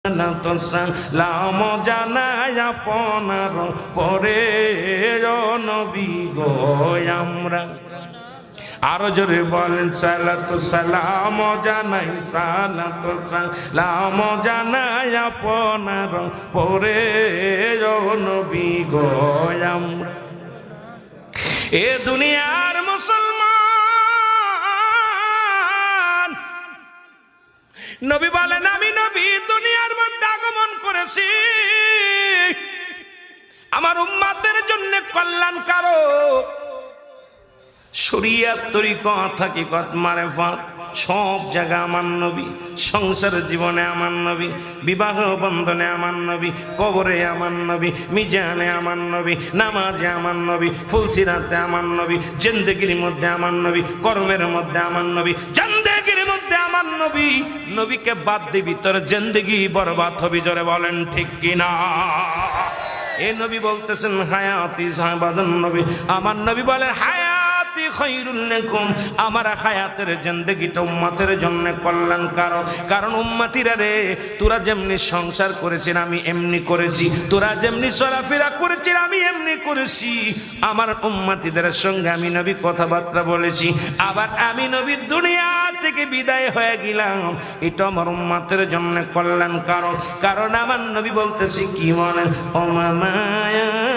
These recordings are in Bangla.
সালাম জানাই আপনার পরে নবী গো আমরা আরো জোরে বলেন সালাতু সালাম জানাই সালাতু সালাম জানাই আপনার পরে নবী গো আমরা এ দুনিয়ার মুসলমান নবী বলেন আমি নবী দুনিয়ার মধ্যে আগমন করেছি আমার উম্মতের জন্য কল্যাণকারক শরীয়ত তরিকত হাকিকত মারেফত সব জায়গা আমার নবী সংসার জীবনে আমার নবী বিবাহ বন্ধনে আমার নবী কবরে আমার নবী মিজানে আমার নবী নামাজে আমার নবী ফুলসিরাতে আমার নবী জিন্দেগির মধ্যে আমার নবী কর্মের মধ্যে আমার নবী জিন্দেগির মধ্যে আমার নবী নবীকে বাদ দিবি তোর জিন্দেগি বরবাদ হবে জোরে বলেন ঠিক কিনা এ নবী বলতেছেন হায়াতি সাহাবাজন নবী আমার নবী বলেন হায়াতি খায়রুল লাকুম আমার হায়াতের জিন্দেগিটা উম্মতের জন্য কল্যাণকারক কারণ উম্মতিরা রে তোরা যেমনি সংসার করেছিস আমি এমনি করেছি তোরা যেমনি চলাফেরা করেছিস আমি এমনি করেছি আমার উম্মতিদের সঙ্গে আমি নবী কথাবার্তা বলেছি আবার আমি নবী দুনিয়া থেকে বিদায় হয়ে গেলাম এটা আমার উম্মতের জন্য কল্যাণকারক কারণ আমার নবী বলতেছি কি বলেন ও মামায়াতি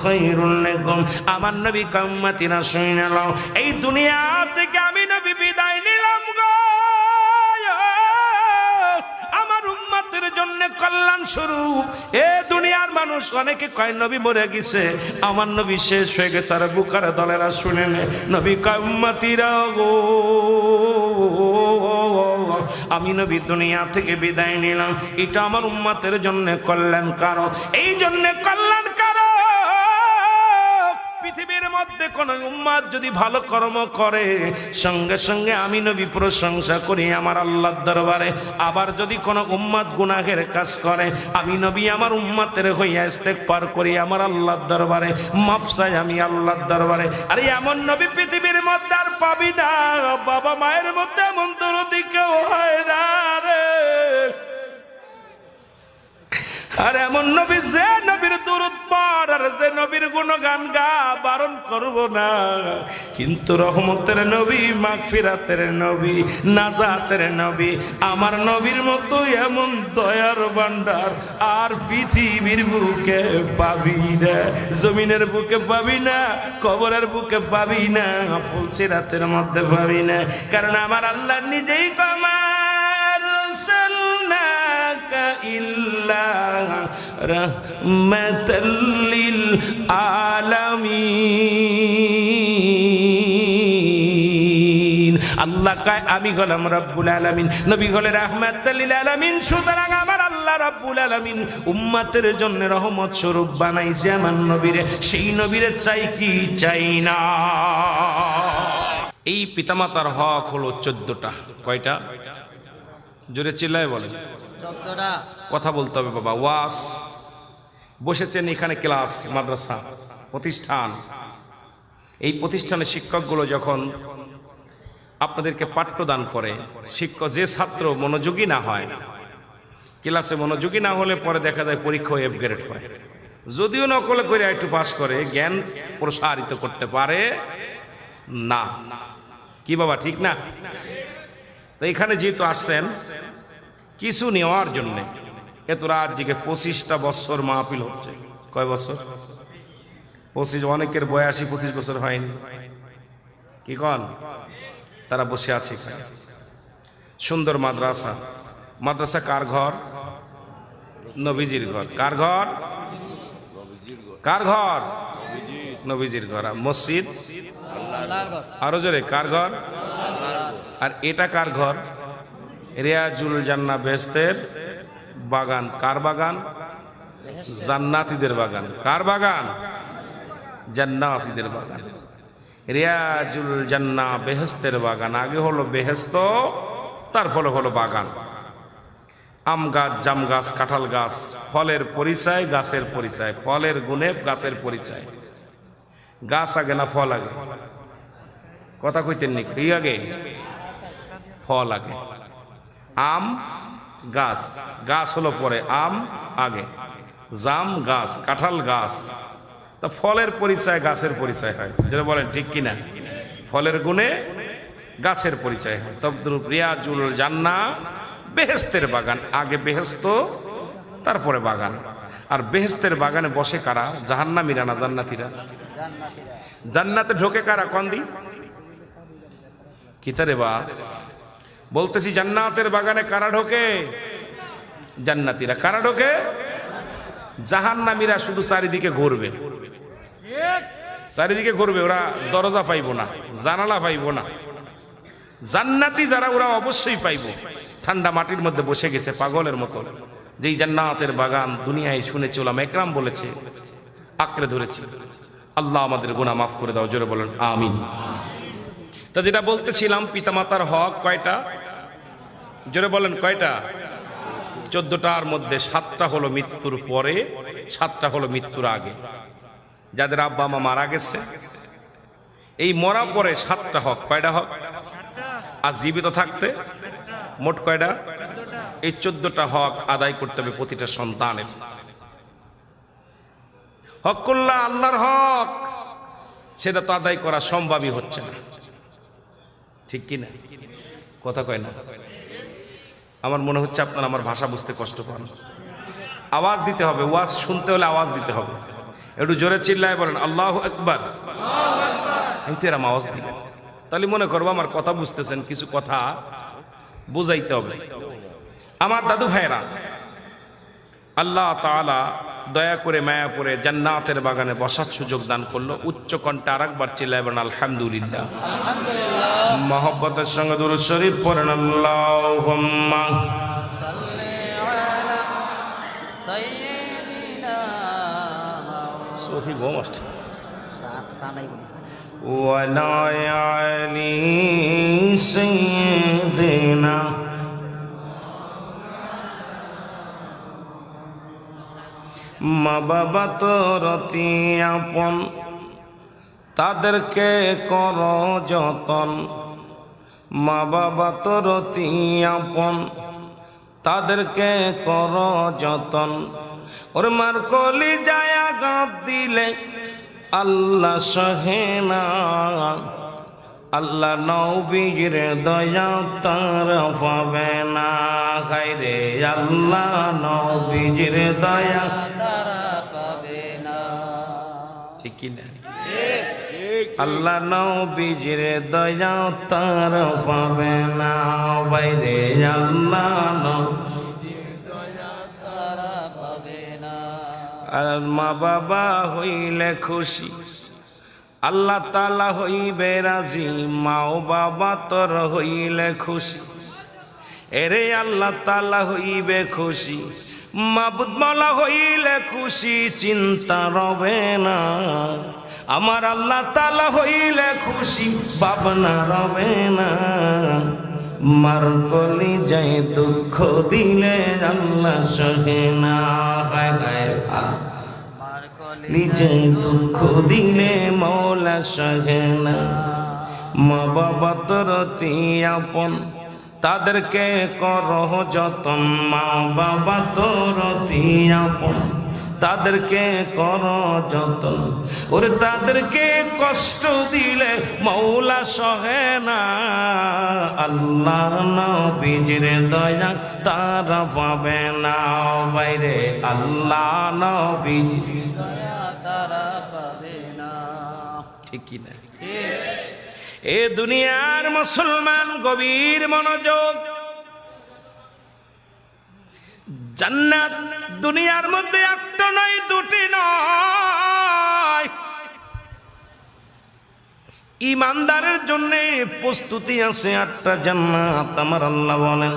খায়রুল লাকুম আমার নবী উম্মতিরা শুনে নাও এই দুনিয়া থেকে আমি নবী বিদায় নিলাম গো আমার উম্মতের জন্য কল্যাণ স্বরূপ এ দুনিয়ার মানুষ অনেকে কয় নবী মরে গেছে আমার নবী শেষ হয়ে গেছে আর বুকার দলেরা শুনে নে নবী কয় উম্মতিরা গো আমি নবী দুনিয়া থেকে বিদায় নিলাম এটা আমার উম্মতের জন্য কল্যাণকারক এই জন্য কল্যাণকারক পৃথিবীর মধ্যে কোন উম্মত যদি ভালো কর্ম করে সঙ্গে সঙ্গে আমি নবী প্রশংসা করি আমার আল্লাহর দরবারে আবার যদি কোন উম্মত গুনাহের কাজ করে আমি নবী আমার উম্মতের হইয়া ইস্তেগফার করি আমার আল্লাহর দরবারে মাফ চাই আমি আল্লাহর দরবারে আরে এমন নবী পৃথিবীর মধ্যে আর পাবি না বাবা মায়ের মধ্যে এমন দরদি কেউ হয় না রে আর এমন নবী যে নবীর দুরূদ পড় আর যে নবীর গুণগান গা বারণ করব না কিন্তু রহমতের নবী মাগফিরাতের নবী নাজাতের নবী আমার নবীর মতো এমন দয়ার ভান্ডার আর পৃথিবীর বুকে পাবি না জমিনের বুকে পাবি না কবরের বুকে পাবি না ফুলসিরাতের মধ্যে পাবি না কারণ আমার আল্লাহ নিজেই কমার ইল্লা রাহমাতাল লিল আলামিন আল্লাহ কয় আমি হলাম রব্বুল আলামিন নবী হলেন রাহমাতাল লিল আলামিন সুতরাং আমার আল্লাহ রব্বুল আলামিন উম্মতের জন্য রহমত স্বরূপ বানাইছে আমার নবীরে সেই নবীরে চাই কি চাই না এই পিতামাতার হক হলো 14টা কয়টা জোরে চিল্লায় বলেন কথা বলতে হবে বাবা ওয়াজ বসেছেন এখানে ক্লাস মাদ্রাসা প্রতিষ্ঠান এই প্রতিষ্ঠানের শিক্ষকগুলো যখন আপনাদেরকে পাঠ্যদান করে শিক্ষক যে ছাত্র মনোযোগী না হয় ক্লাসে মনোযোগী না হলে পরে দেখা যায় পরীক্ষায় এফ গ্রেড হয় যদিও নকল করে একটু পাস করে জ্ঞান প্রসারিত করতে পারে না কি বাবা ঠিক না তো এখানে যেহেতু আসছেন কিছু নেওয়ার জন্য এত রাত জিগে 25টা বছর মাহফিল হচ্ছে কয় বছর 25 অনেকের 82-25 বছর হয়নি কি কন তারা বসে আছে সুন্দর মাদ্রাসা মাদ্রাসা কার ঘর নবীজির ঘর কার ঘর কার ঘর নবীজির ঘর মসজিদ আরো জোরে কার ঘর আর এটা কার ঘর রিয়াজুল জান্নাহ বেহেশতের বাগান কার বাগান জান্নাতীদের বাগান কার বাগান জান্নাতীদের বাগান রিয়াজুল জান্নাহ বেহেশতের বাগান আগে হলো বেহেশত তারপরে হলো বাগান আম গাছ জাম গাছ কাঁঠাল গাছ ফলের পরিচয় গাছের পরিচয় ফলের গুণে গাছের পরিচয় গাছ আগে না ফল আগে কথা কইতেন নি কি আগে ফল আগে আম গাছ, গাছ হলো পরে, আম আগে, জাম গাছ, কাঁঠাল গাছ। তা ফলের পরিচয় গাছের পরিচয় হয়, যেটা বলেন ঠিক কিনা? ফলের গুণে গাছের পরিচয় হয়। তদ্রূপ রিয়াজুল জান্নাহ, বেহেশতের বাগান, আগে বেহেশত তারপরে বাগান। আর বেহেশতের বাগানে বসে কারা? জাহান্নামীরা না জান্নাতীরা? জান্নাতে ঢোকে কারা? কন্দি কিতারে বা বলতেছি, জান্নাতের বাগানে কারা ঢোকে? জান্নাতীরা। কারা ঢোকে? জাহান্নামীরা শুধু চারিদিকে ঘুরবে, চারিদিকে ঘুরবে, ওরা দরজা পাইব না, জানালা পাইব না। জান্নাতি যারা, ওরা অবশ্যই পাইব। ঠান্ডা মাটির মধ্যে বসে গেছে পাগলের মতো। যেই জান্নাতের বাগান দুনিয়ায় শুনেছি, ওলামা একরাম বলেছে, আঁকড়ে ধরেছি। আল্লাহ আমাদের গুনাহ মাফ করে দাও, জোরে বলেন আমিন। তা যেটা বলতেছিলাম, পিতামাতার হক কয়টা? জোরে বলেন কয়টা? 14টার মধ্যে 7টা হলো মৃত্যুর পরে, 7টা হলো মৃত্যুর আগে। যাদের আব্বা মা মারা গেছে, এই মরা পরে 7টা হক। কয়টা হক? আর জীবিত থাকতে মোট কয়টা? এই 14টা হক আদায় করতে হবে প্রতিটা সন্তানের। হকুল্লাহ, আল্লাহর হক, সেটা তো আদায় করা সম্ভবই হচ্ছে না, ঠিক কিনা? কথা কয় না? আমার মনে হচ্ছে আপনারা আমার ভাষা বুঝতে কষ্ট পান। আওয়াজ দিতে হবে, ওয়াজ শুনতে হলে আওয়াজ দিতে হবে। একটু জোরে চিল্লায় বলেন আল্লাহু আকবার। এই তো এরম আওয়াজ দিবেন, তাহলে মনে করবো আমার কথা বুঝতেছেন, কিছু কথা বুঝাইতে হবে। আমার দাদু ভাইরা, আল্লাহ তাআলা দয়া করে মায়া করে জান্নাতের বাগানে বসার সুযোগ দান করলো। উচ্চ কণ্ঠে আরেকবার চিল্লায় বলেন আলহামদুলিল্লাহ। মহব্বতের সঙ্গে দুরূদ শরীফ পড়েন আল্লাহুম্মা সাল্লি আলা সাইয়্যিদিনা সোহি গোমস্ট ওয়া লা আলি সাইয়্যিদিনা। মা বাবা তোর অতি আপন, তাদেরকে কর যতন। মা বাবা তোর অতি আপন, তাদেরকে কর যতন। ওর মার কলি যায় আঘাত দিলে আল্লাহ সহে না। আল্লাহ নবীর দয়া তার পাবে না। খাইরে আল্লাহ নবীর দয়া তারা পাবে না, ঠিক কি না? আল্লাহ নবীর দয়া তার পাবে না। বাইরে আল্লাহ নবীর দয়া তারা পাবে না। আর মা বাবা হইলে খুশি, আল্লাহ তাআলা হইবে রাজি। মা ও বাবা তোর হইলে খুশি, এরে আল্লাহ তাআলা হইবে খুশি। মাবুদ মাওলা হইলে খুশি, চিন্তা রবে না। আমার আল্লাহ তাআলা হইলে খুশি, ভাবনা রবে না। মার কলি যায় দুঃখ দিলে আল্লাহ সহে না। নিজে দুঃখ দিলে মৌলা সহে না। মা বাবা তোর অতি আপন, তাদেরকে করহ যতন। মা বাবা তোর অতি আপন, তাদেরকে কর যতন। ওরে তাদেরকে কষ্ট দিলে মৌলা সহে না। আল্লাহ নবীর দয়া তারা পাবে না। বাইরে আল্লাহ নবীর দয়া তারা পাবে না, ঠিক কি না? এ দুনিয়ার মুসলমান গভীর মনোযোগ। জান্নাত দুনিয়ার মধ্যে একটা নয়, দুটি নয়। ঈমানদারের জন্য প্রস্তুতি আছে 8টা জান্নাত। আমার আল্লাহ বলেন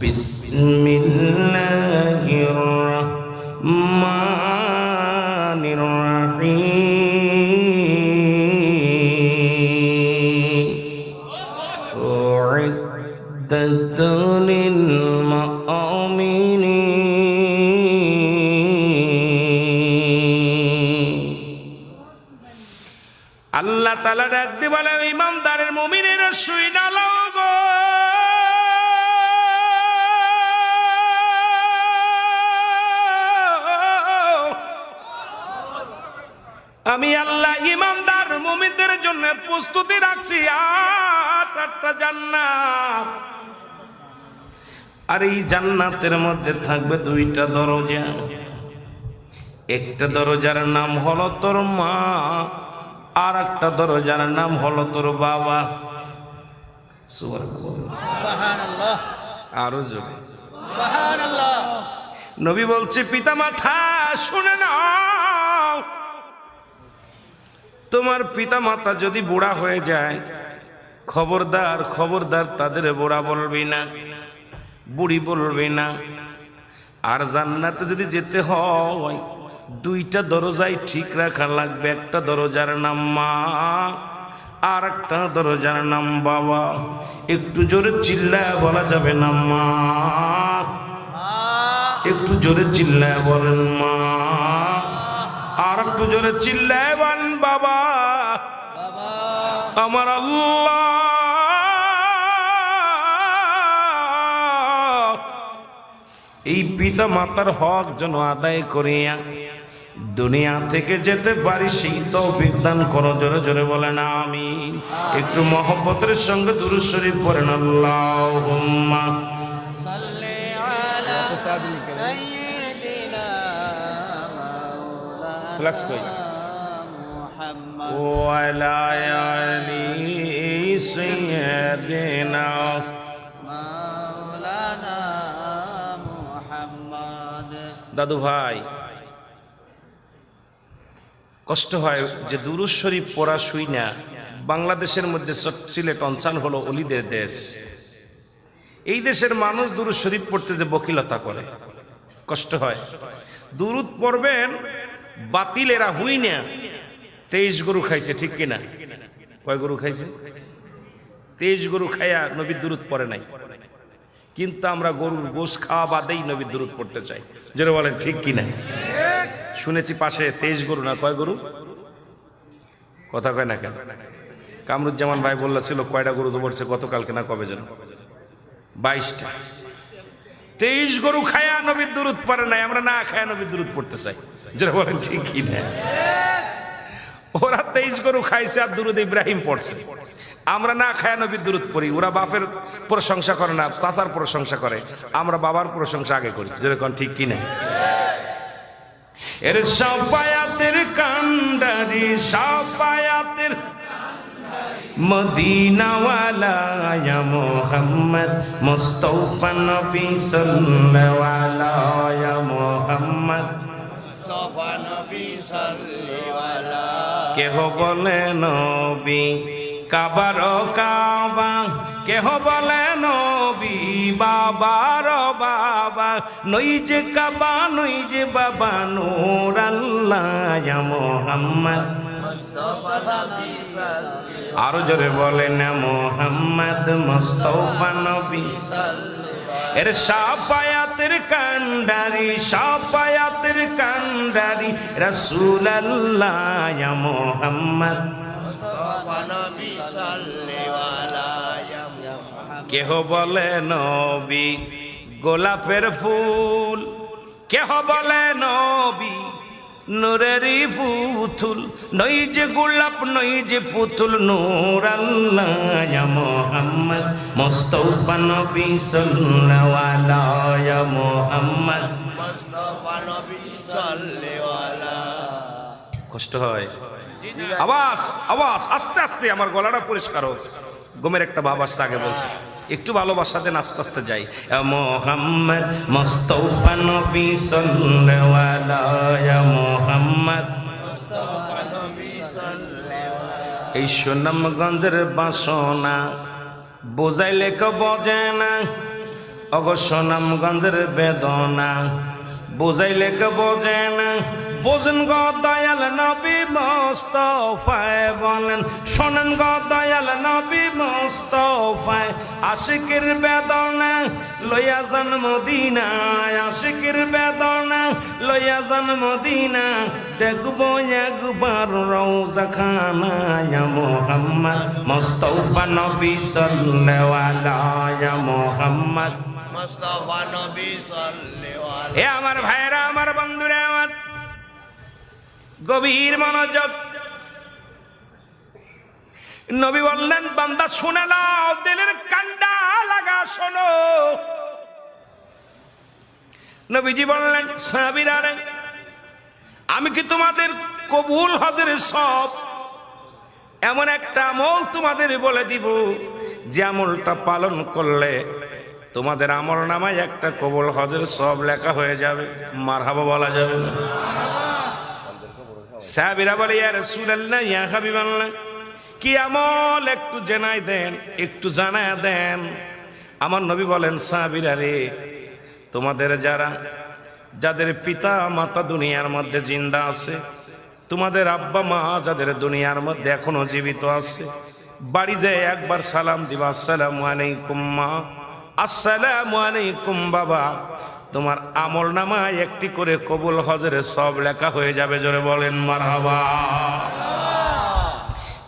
বিসমিল্লাহির রহমানির রহিম। উইদ্দাত লিল আল্লাহ তাআলা ডাক দিয়ে বলে, ঈমানদারের মুমিনেরা শুইনা লও গো। জন্য প্রস্তুতি রাখছি 8টা জান্নাত। আর এই জান্নাতের মধ্যে থাকবে 2টা দরজা। একটা দরজার নাম হলো তোর মা, আর একটা দরজার নাম হলো তোর বাবা। সুবহানাল্লাহ, আরো জোরে সুবহানাল্লাহ। নবী বলছে পিতা মাতা শুনে নাও, তোমার পিতা মাতা যদি বুড়া হয়ে যায়, খবরদার খবরদার তাদের বুড়া বলবি না, বুড়ি বলবি না। আর জান্নাতে যদি যেতে হয় 2টা দরজাই ঠিক রাখা লাগবে। একটা দরজার নাম মা, আর একটা দরজার নাম বাবা। একটু জোরে চিল্লায় বলা যাবে না মা, একটু জোরে চিল্লায় বলেন মা, আর একটু জোরে চিল্লায় বলেন বাবা। আমার আল্লাহ এই পিতা মাতার হক যেন আদায় করিয়া দুনিয়া থেকে যেতে পারি সেই তৌফিক দান করো। জোরে জোরে বলেন আমিন। একটু মহব্বতের সঙ্গে দুরূদ শরীফ পড়েন। আল্লাহুম্মা সাল্লি আলা সাইয়্যিদিনা মাওলানা মুহাম্মদ ওয়া আলা আলি সাইয়্যিদিনা মাওলানা মুহাম্মদ। দাদু ভাই, কষ্ট হয় যে দুরূদ শরীফ পড়া শুই না। বাংলাদেশের মধ্যে সিলেট অঞ্চল হলো অলিদের দেশ। এই দেশের মানুষ দুরূদ শরীফ পড়তে যে বকিলতা করে, কষ্ট হয়। দুরূদ পড়বেন, বাতিলেরা হুই না 23 গরু খাইছে, ঠিক কিনা? কয় গরু খাইছে? 23 গরু খায়া নবীর দুরূদ পড়ে নাই। কিন্তু আমরা গরুর গোশ খাওয়া বাদেই নবীর দুরূদ পড়তে চাই। যারা বলেন ঠিক কিনা? শুনেছি পাশে 23 গরু না কয় গরু, কথা কয় না কেন? কামরুজ্জামান ভাই বলছিল কয়টা গরু জবরছে গতকালকে না কবে যেন 22টা। 23 গরু খায়া নবীর দুরূদ পড়ে নাই, আমরা না খায়া নবীর দুরূদ পড়তে চাই। যারা বলেন ঠিক কিনা? ওরা 23 গরু খাইছে আর দুরূদ ইব্রাহিম পড়ছে, আমরা না খায়া নবীর দুরূদ পড়ি। ওরা বাপের প্রশংসা করে না, চাচার প্রশংসা করে, আমরা বাবার প্রশংসা আগে করি। যেরকম ঠিক কিনা? এর সাফায়াতের কান্ডারি সাফায়াতের মদিনাওয়ালা ইয়া মুহাম্মদ মুস্তাফা নবী সাল্লাল্লাহু ইয়া মুহাম্মদ মুস্তাফা নবী সাল্লাল্লাহু। কেহ বলে নবী কাবার কাবা, কেহ বলে নবী বাবার বাবা। নই যে কাবা নই যে বাবা, নূর আল্লাহ ইয়া মুহাম্মদ মুস্তাফা নবী সাল্লাল্লাহু। আরো জোরে বলেন মুহাম্মদ মুস্তাফা নবী সাল্লাল্লাহু। এর সাফায়াতের কান্ডারি সাফায়াতের কান্ডারি রাসূলুল্লাহ ইয়া মুহাম্মদ মুস্তাফা নবী সাল্লাল্লাহু। কেহ বলে নবী গোলাপের ফুল, কেহ বলে নবী নূরেরই পুতুল। নই যে গোলাপ নই যে পুতুল, নূর আল্লাহ ইয়া মুহাম্মদ মুস্তাফা নবী সাল্লাল্লাহু ইয়া মুহাম্মদ মুস্তাফা নবী সাল্লাল্লাহু। কষ্ট হয়, আওয়াজ আওয়াজ আস্তে আস্তে, আমার গলাটা পরিষ্কার হোক। ঘুমের একটা ভাব আসছে, আগে বলছি একটু ভালোবাসা দেন, আস্তে আস্তে যাই। মুহাম্মদ মুস্তাফা নবী সাল্লাল্লাহু ইয়া মুহাম্মদ মুস্তাফা নবী সাল্লাল্লাহু। এই সুনামগঞ্জের বাসনা বোঝাইলে কে বোঝে না, অগ সুনামগঞ্জের বেদনা বোঝাইলে কে বোঝে না। বোঝেন গো দয়াল নবী মুস্তাফায় বলেন, শোনেন গো দয়াল নবী মুস্তাফায়। আশিকের বেদনা লইয়া যান মদিনায়, আশিকের বেদনা লইয়া যান মদিনা। দেখবো একবার রওজা খানা ইয়া মুহাম্মদ মুস্তাফা নবী সাল্লাল্লাহু ইয়া মুহাম্মদ মুস্তাফা নবী সাল্লাল্লাহু। এ আমার ভাইরা, আমার বন্ধুরা, আমার গভীর মনোযোগ। নবী বললেন, বান্দা শুনে নাও, দিলের কান্ডা লাগা শোনো। নবীজি বললেন, সাহাবীরা রে, আমি কি তোমাদের কবুল হজের সব এমন একটা আমল তোমাদের বলে দিব, যে আমলটা পালন করলে তোমাদের আমল নামায় একটা কবুল হজের সব লেখা হয়ে যাবে। মারহাবা বলা যাবে না? সাহাবীরা বলে, ইয়া রাসূলুল্লাহ, ইয়া হাবিবাল্লাহ, কি আমল একটু জানাই দেন, একটু জানায় দেন। আমার নবী বলেন, সাহাবীরা রে, তোমাদের যাদের পিতা মাতা দুনিয়ার মধ্যে জিন্দা আছে, তোমাদের আব্বা মা যাদের দুনিয়ার মধ্যে এখনো জীবিত আছে, বাড়ি যায় একবার সালাম দিবা, আসসালামু আলাইকুম মা, আসসালামু আলাইকুম বাবা। তোমার আমল নামায় একটি করে কবুল হজের সব লেখা হয়ে যাবে। জোরে বলেন মারহাবা।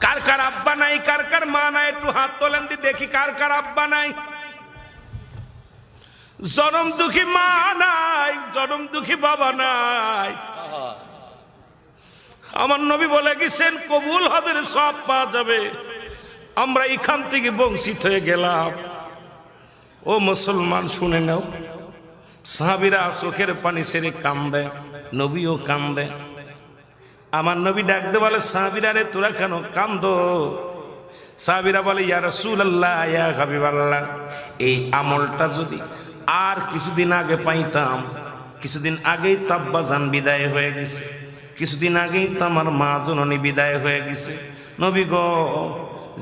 কার কার আব্বা নাই, কার কার মা নাই, একটু হাত তোলেন দি দেখি কার কার আব্বা নাই। জনম দুঃখী মা নাই, জনম দুঃখী বাবা নাই। আমার নবী বলে গেছেন কবুল হজের সব পাওয়া যাবে। আমরা এখান থেকে বঞ্চিত হয়ে গেলাম। ও মুসলমান শুনে নাও, সাহাবীরা চোখের পানি ছেড়ে কান্দে, নবীও কান্দে। আমার নবী ডাকতে বলে, সাহাবীরা রে, তোরা কেন কান্দো? সাহাবীরা বলে, ইয়া রাসূলুল্লাহ, ইয়া হাবিবাল্লাহ, এই আমলটা যদি আর কিছুদিন আগে পাইতাম, কিছুদিন আগেই তো আব্বাজান বিদায় হয়ে গেছে, কিছুদিন আগেই তো আমার মা জননী বিদায় হয়ে গেছে। নবী গো,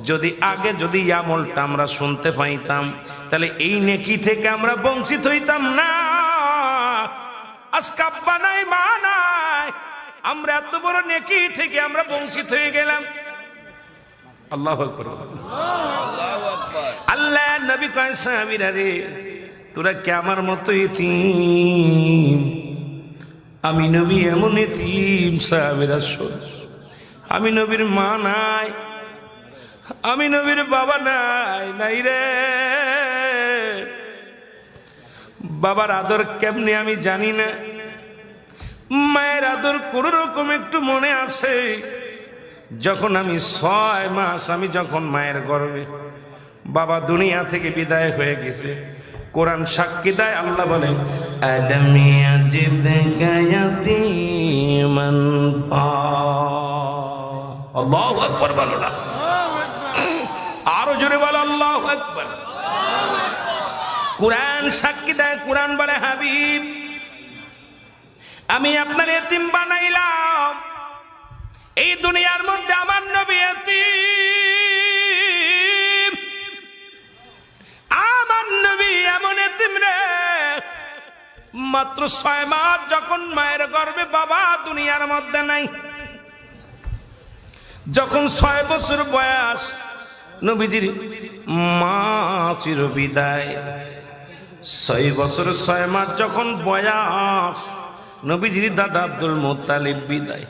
যদি আগে যদি আমলটা আমরা শুনতে পাইতাম, তাহলে এই নেকি থেকে আমরা বঞ্চিত হইতাম না। আজকে আব্বা নাই, মা নাই, আমরা এত বড় নেকি থেকে আমরা বঞ্চিত হয়ে গেলাম। আল্লাহু আকবার। আল্লাহ নবী কয়, সাহাবীরা রে, তোরা কি আমার মতো ইতিম? আমি নবী এমন ইতিম, সাহাবীরা শোন, আমি নবীর মা নাই, আমি নবীর বাবা নাই, নাই রে। বাবার আদর কেমনে আমি জানি না, মায়ের আদর কোন রকম একটু মনে আছে। যখন আমি 6 মাস, আমি যখন মায়ের গর্ভে, বাবা দুনিয়া থেকে বিদায় হয়ে গেছে। কোরআন সাক্ষী দেয়, আল্লাহ বলেন, আলাম ইয়াজিদকা ইয়াতীমান আল্লাহু আকবার বলো না? আরো জোরে বলো আল্লাহু আকবার। কোরআন সাক্ষী দেয়, কোরআন বলে, হাবিব, আমি আপনার এতিম বানাইলাম। এই দুনিয়ার মধ্যে আমার নবী এতিম, আমার নবী এমন এতিম রে, মাত্র 6 মাস যখন মায়ের গর্ভে, বাবা দুনিয়ার মধ্যে নাই। যখন 6 বছর বয়স, নবীজির মা চির বিদায়। 6 বছর 6 মাস যখন বয়স, নবীজির দাদা আব্দুল মুত্তালিব বিদায়।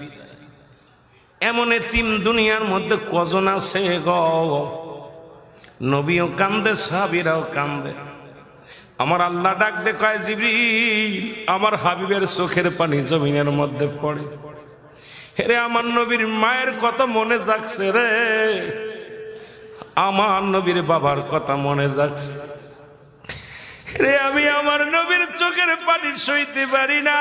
এমন এতিম দুনিয়ার মধ্যে কজন আছে গো? নবীও কান্দে, সাহাবীরাও কান্দে। আমার আল্লাহ ডাক দে, কয়, জিবরিল, আমার হাবিবের চোখের পানি জমিনের মধ্যে পড়ে। রে, আমার নবীর মায়ের কথা মনে যাচ্ছে রে, আমার নবীর বাবার কথা মনে যাচ্ছে রে। আমি আমার নবীর চোখের পানি সইতে পারি না,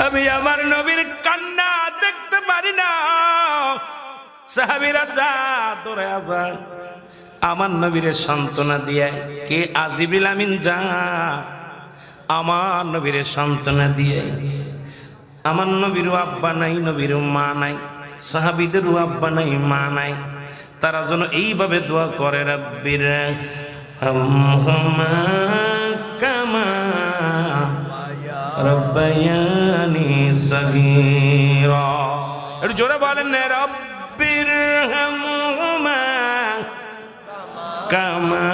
আমি আমার নবীর কান্না দেখতে পারি না। সাহাবীরা, যা তোরা যা, আমার নবীরে সান্ত্বনা দিয়ে। কে? জিবরিল আমিন, যা আমার নবীরে সান্ত্বনা দিয়ে। আমার নবীরও আব্বা নাই, নবীরও মা নাই, সাহাবীদেরও আব্বা নাই, মা নাই। তারা যেন এইভাবে দোয়া করে, রাব্বির হামহুমা কামা রাব্বায়ানি সগীরা। একটু জোরে বলেন না, রাব্বির হামহুমা কামা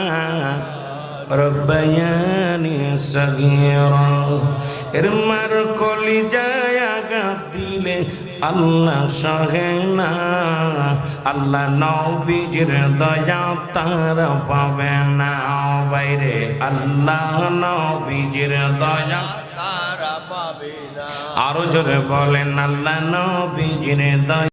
রাব্বায়ানি সগীরা। এর মার কলিজায় আঘাত দিলে আল্লাহ সহে না, আল্লাহ নবীজির দয়া তারা পাবে না। বাইরে আল্লাহ নবীজির দয়া তারা পাবে আরো জোরে বলেন আল্লাহ নবীজির দয়া